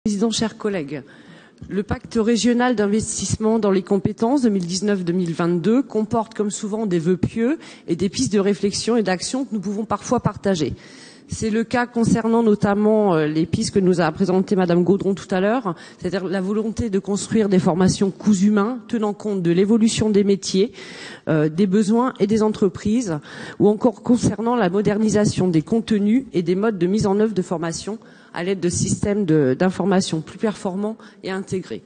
Président, chers collègues, le pacte régional d'investissement dans les compétences 2019-2022 comporte comme souvent des vœux pieux et des pistes de réflexion et d'action que nous pouvons parfois partager. C'est le cas concernant notamment les pistes que nous a présentées Madame Gaudron tout à l'heure, c'est-à-dire la volonté de construire des formations coûts humains tenant compte de l'évolution des métiers, des besoins et des entreprises, ou encore concernant la modernisation des contenus et des modes de mise en œuvre de formation à l'aide de systèmes d'information plus performants et intégrés.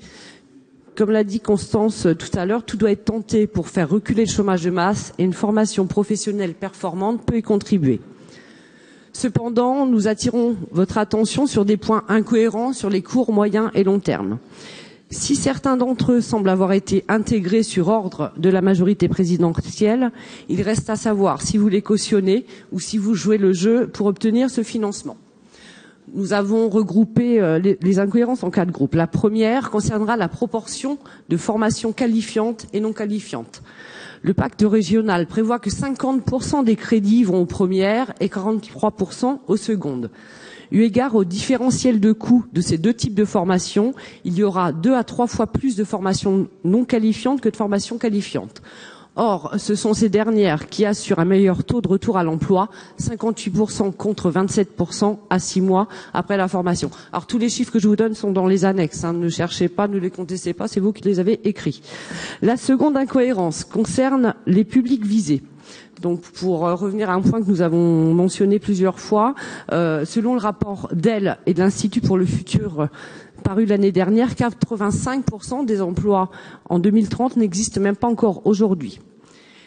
Comme l'a dit Constance tout à l'heure, tout doit être tenté pour faire reculer le chômage de masse et une formation professionnelle performante peut y contribuer. Cependant, nous attirons votre attention sur des points incohérents sur les courts, moyens et long termes. Si certains d'entre eux semblent avoir été intégrés sur ordre de la majorité présidentielle, il reste à savoir si vous les cautionnez ou si vous jouez le jeu pour obtenir ce financement. Nous avons regroupé les incohérences en 4 groupes. La première concernera la proportion de formations qualifiantes et non qualifiantes. Le pacte régional prévoit que 50% des crédits vont aux premières et 43% aux secondes. Eu égard au différentiel de coûts de ces deux types de formations, il y aura 2 à 3 fois plus de formations non qualifiantes que de formations qualifiantes. Or, ce sont ces dernières qui assurent un meilleur taux de retour à l'emploi, 58% contre 27% à 6 mois après la formation. Alors, tous les chiffres que je vous donne sont dans les annexes, ne cherchez pas, ne les contestez pas, c'est vous qui les avez écrits. La seconde incohérence concerne les publics visés. Donc, pour revenir à un point que nous avons mentionné plusieurs fois, selon le rapport d'EL et de l'Institut pour le futur paru l'année dernière, 85% des emplois en 2030 n'existent même pas encore aujourd'hui.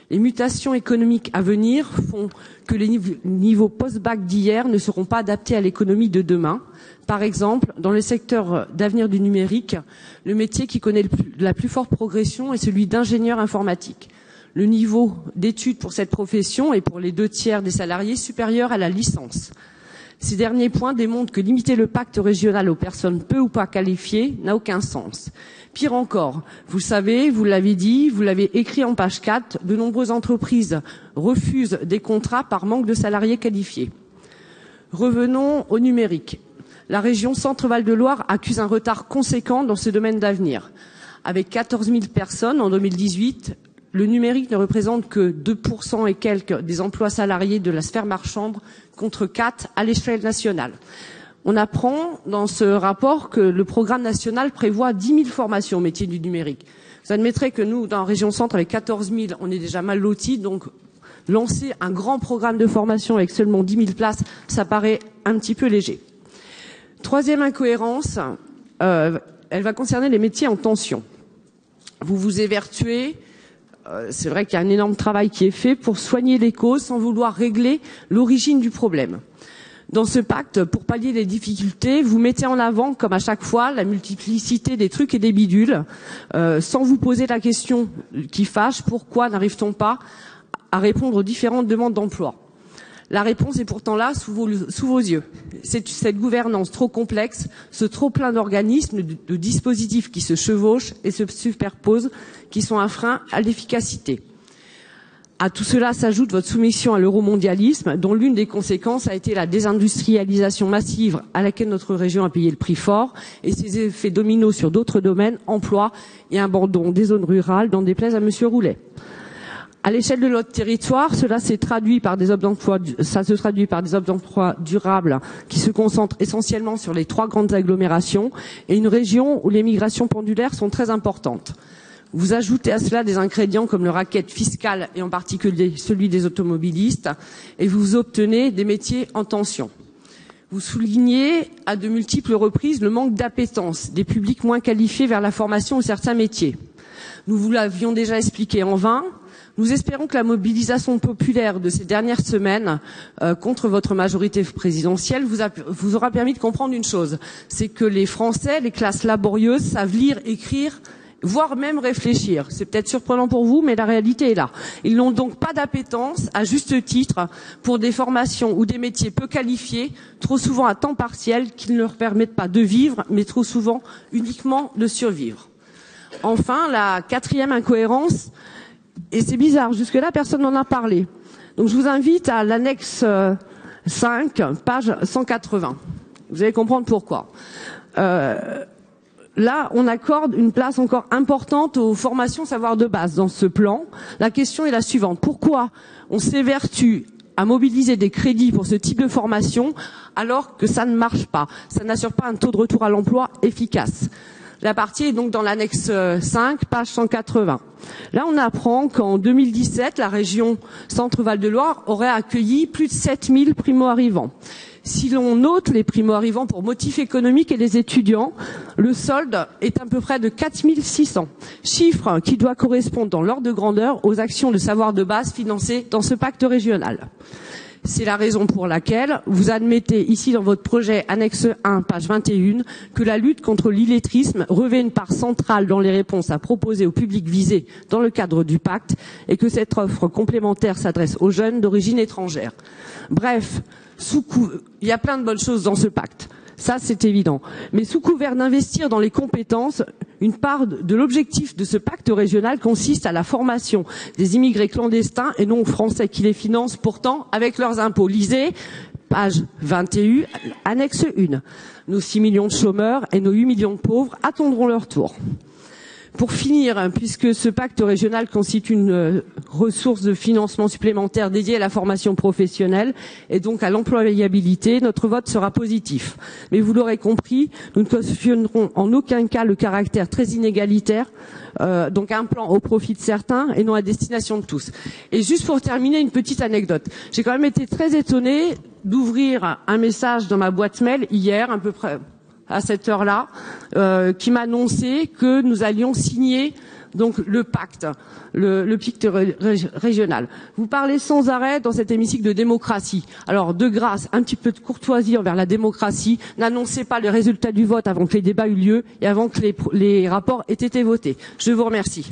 Les mutations économiques à venir font que les niveaux post-bac d'hier ne seront pas adaptés à l'économie de demain. Par exemple, dans le secteur d'avenir du numérique, le métier qui connaît la plus forte progression est celui d'ingénieur informatique. Le niveau d'études pour cette profession est pour les 2/3 des salariés supérieur à la licence. Ces derniers points démontrent que limiter le pacte régional aux personnes peu ou pas qualifiées n'a aucun sens. Pire encore, vous savez, vous l'avez dit, vous l'avez écrit en page 4, de nombreuses entreprises refusent des contrats par manque de salariés qualifiés. Revenons au numérique. La région Centre-Val de Loire accuse un retard conséquent dans ce domaine d'avenir. Avec 14 000 personnes en 2018, le numérique ne représente que 2% et quelques des emplois salariés de la sphère marchande contre 4 à l'échelle nationale. On apprend dans ce rapport que le programme national prévoit 10 000 formations au métier du numérique. Vous admettrez que nous, dans la région centre, avec 14 000, on est déjà mal lotis. Donc, lancer un grand programme de formation avec seulement 10 000 places, ça paraît un petit peu léger. Troisième incohérence, elle va concerner les métiers en tension. Vous vous évertuez. C'est vrai qu'il y a un énorme travail qui est fait pour soigner les causes sans vouloir régler l'origine du problème. Dans ce pacte, pour pallier les difficultés, vous mettez en avant, comme à chaque fois, la multiplicité des trucs et des bidules, sans vous poser la question qui fâche, pourquoi n'arrive-t-on pas à répondre aux différentes demandes d'emploi? La réponse est pourtant là, sous vos yeux. C'est cette gouvernance trop complexe, ce trop plein d'organismes, de dispositifs qui se chevauchent et se superposent, qui sont un frein à l'efficacité. À tout cela s'ajoute votre soumission à l'euromondialisme, dont l'une des conséquences a été la désindustrialisation massive à laquelle notre région a payé le prix fort, et ses effets dominos sur d'autres domaines, emploi et abandon des zones rurales, n'en déplaise à Monsieur Roulet. À l'échelle de notre territoire, cela se traduit par des offres d'emploi durables qui se concentrent essentiellement sur les 3 grandes agglomérations et une région où les migrations pendulaires sont très importantes. Vous ajoutez à cela des ingrédients comme le racket fiscal et en particulier celui des automobilistes et vous obtenez des métiers en tension. Vous soulignez à de multiples reprises le manque d'appétence des publics moins qualifiés vers la formation ou certains métiers. Nous vous l'avions déjà expliqué en vain. Nous espérons que la mobilisation populaire de ces dernières semaines contre votre majorité présidentielle vous aura permis de comprendre une chose. C'est que les Français, les classes laborieuses, savent lire, écrire, voire même réfléchir. C'est peut-être surprenant pour vous, mais la réalité est là. Ils n'ont donc pas d'appétence, à juste titre, pour des formations ou des métiers peu qualifiés, trop souvent à temps partiel, qui ne leur permettent pas de vivre, mais trop souvent uniquement de survivre. Enfin, la 4e incohérence, et c'est bizarre, jusque-là, personne n'en a parlé. Donc je vous invite à l'annexe 5, page 180. Vous allez comprendre pourquoi. Là, on accorde une place encore importante aux formations savoirs de base dans ce plan. La question est la suivante. Pourquoi on s'évertue à mobiliser des crédits pour ce type de formation alors que ça ne marche pas? Ça n'assure pas un taux de retour à l'emploi efficace. La partie est donc dans l'annexe 5, page 180. Là, on apprend qu'en 2017, la région Centre-Val de Loire aurait accueilli plus de 7000 primo-arrivants. Si l'on note les primo-arrivants pour motifs économiques et les étudiants, le solde est à peu près de 4600. Chiffre qui doit correspondre dans l'ordre de grandeur aux actions de savoir de base financées dans ce pacte régional. C'est la raison pour laquelle vous admettez ici dans votre projet annexe 1, page 21, que la lutte contre l'illettrisme revêt une part centrale dans les réponses à proposer au public visé dans le cadre du pacte et que cette offre complémentaire s'adresse aux jeunes d'origine étrangère. Bref, il y a plein de bonnes choses dans ce pacte. Ça, c'est évident. Mais sous couvert d'investir dans les compétences, une part de l'objectif de ce pacte régional consiste à la formation des immigrés clandestins et non aux Français qui les financent pourtant avec leurs impôts. Lisez, page 21, annexe 1. Nos 6 millions de chômeurs et nos 8 millions de pauvres attendront leur tour. Pour finir, puisque ce pacte régional constitue une ressource de financement supplémentaire dédiée à la formation professionnelle et donc à l'employabilité, notre vote sera positif. Mais vous l'aurez compris, nous ne cautionnerons en aucun cas le caractère très inégalitaire, donc un plan au profit de certains et non à destination de tous. Et juste pour terminer, une petite anecdote. J'ai quand même été très étonnée d'ouvrir un message dans ma boîte mail hier, à peu près à cette heure-là, qui m'annonçait que nous allions signer donc le pacte, le pacte régional. Vous parlez sans arrêt dans cet hémicycle de démocratie. Alors, de grâce, un petit peu de courtoisie envers la démocratie. N'annoncez pas les résultats du vote avant que les débats aient eu lieu et avant que les rapports aient été votés. Je vous remercie.